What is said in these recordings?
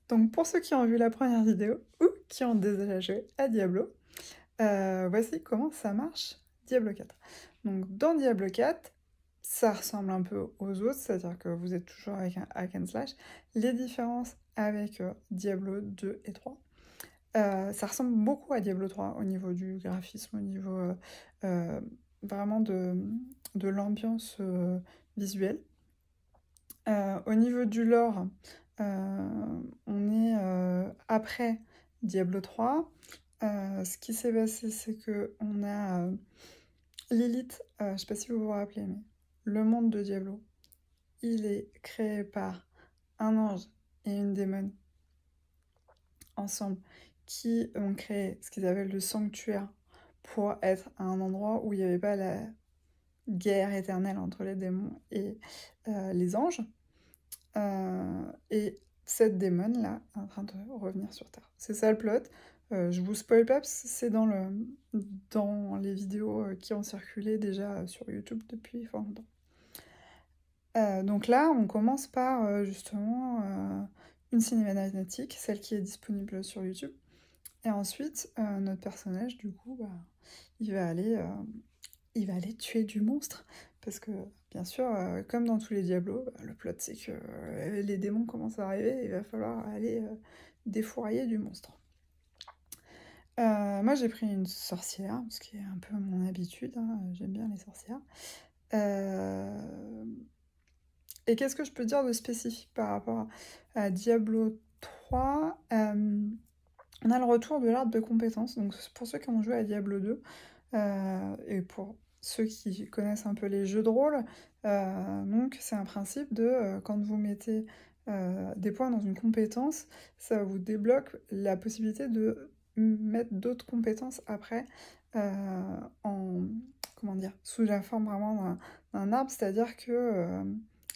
Donc pour ceux qui ont vu la première vidéo ou qui ont déjà joué à Diablo, voici comment ça marche Diablo 4. Donc dans Diablo 4, ça ressemble un peu aux autres, c'est-à-dire que vous êtes toujours avec un hack and slash. Les différences avec Diablo 2 et 3, ça ressemble beaucoup à Diablo 3 au niveau du graphisme, au niveau vraiment de l'ambiance visuelle. Au niveau du lore, on est après Diablo 3. Ce qui s'est passé, c'est que on a Lilith, je ne sais pas si vous vous rappelez, mais le monde de Diablo, il est créé par un ange et une démone ensemble qui ont créé ce qu'ils appellent le sanctuaire pour être à un endroit où il n'y avait pas la guerre éternelle entre les démons et les anges. Et cette démone-là est en train de revenir sur Terre. C'est ça le plot. Je vous spoil pas parce que c'est dans les vidéos qui ont circulé déjà sur YouTube depuis fort longtemps. Donc là, on commence par justement une cinématique, celle qui est disponible sur YouTube. Et ensuite, notre personnage, du coup, bah, il va aller tuer du monstre. Parce que, bien sûr, comme dans tous les Diablos, le plot c'est que les démons commencent à arriver et il va falloir aller défourailler du monstre. Moi j'ai pris une sorcière, ce qui est un peu mon habitude, hein, j'aime bien les sorcières. Et qu'est-ce que je peux dire de spécifique par rapport à Diablo 3 On a le retour de l'arbre de compétences, donc pour ceux qui ont joué à Diablo 2, et pour ceux qui connaissent un peu les jeux de rôle, donc c'est un principe de quand vous mettez des points dans une compétence, ça vous débloque la possibilité de mettre d'autres compétences après comment dire, sous la forme vraiment d'un arbre, c'est-à-dire que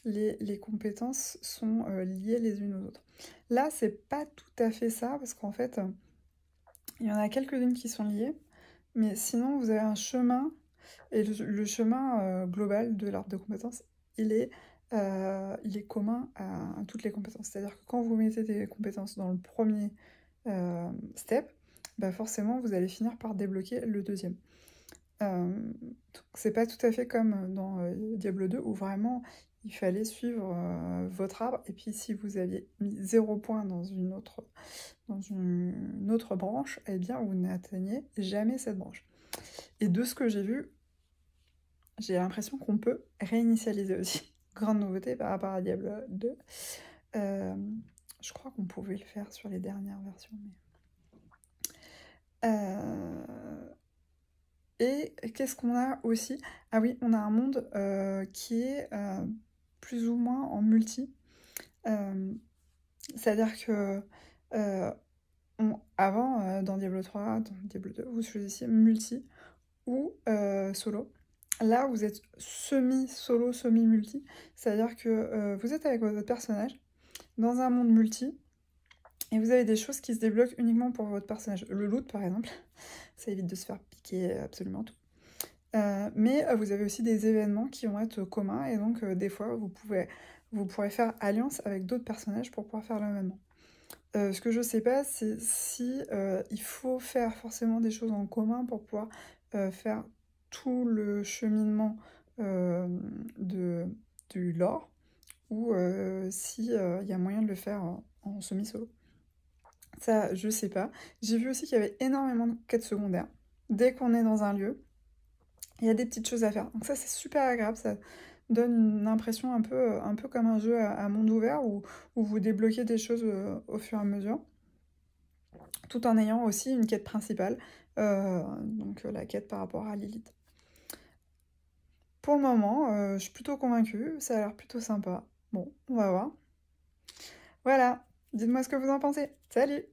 les compétences sont liées les unes aux autres. Là, c'est pas tout à fait ça, parce qu'en fait, il y en a quelques-unes qui sont liées, mais sinon, vous avez un chemin, et le chemin global de l'arbre de compétences, il est commun à toutes les compétences. C'est-à-dire que quand vous mettez des compétences dans le premier step, bah forcément, vous allez finir par débloquer le deuxième. C'est pas tout à fait comme dans Diablo 2, où vraiment, il fallait suivre votre arbre, et puis si vous aviez mis 0 point dans une autre branche, eh bien vous n'atteignez jamais cette branche. Et de ce que j'ai vu, j'ai l'impression qu'on peut réinitialiser aussi. Grande nouveauté par rapport à Diablo 2. Je crois qu'on pouvait le faire sur les dernières versions. Et qu'est-ce qu'on a aussi? Ah oui, on a un monde qui est plus ou moins en multi. C'est-à-dire que avant, dans Diablo 3, dans Diablo 2, vous choisissiez multi ou solo. Là, vous êtes semi-solo, semi-multi. C'est-à-dire que vous êtes avec votre personnage dans un monde multi et vous avez des choses qui se débloquent uniquement pour votre personnage. Le loot, par exemple, ça évite de se faire piquer absolument tout. Mais vous avez aussi des événements qui vont être communs et donc des fois, vous pourrez faire alliance avec d'autres personnages pour pouvoir faire l'événement. Ce que je sais pas, c'est si il faut faire forcément des choses en commun pour pouvoir faire tout le cheminement du lore, ou si il y a moyen de le faire en semi-solo. Ça, je sais pas. J'ai vu aussi qu'il y avait énormément de quêtes secondaires. Dès qu'on est dans un lieu, il y a des petites choses à faire. Donc ça, c'est super agréable. Ça donne une impression un peu comme un jeu à monde ouvert où vous débloquez des choses au fur et à mesure, tout en ayant aussi une quête principale, donc la quête par rapport à Lilith. Pour le moment, je suis plutôt convaincue, ça a l'air plutôt sympa. Bon, on va voir. Voilà, dites-moi ce que vous en pensez. Salut!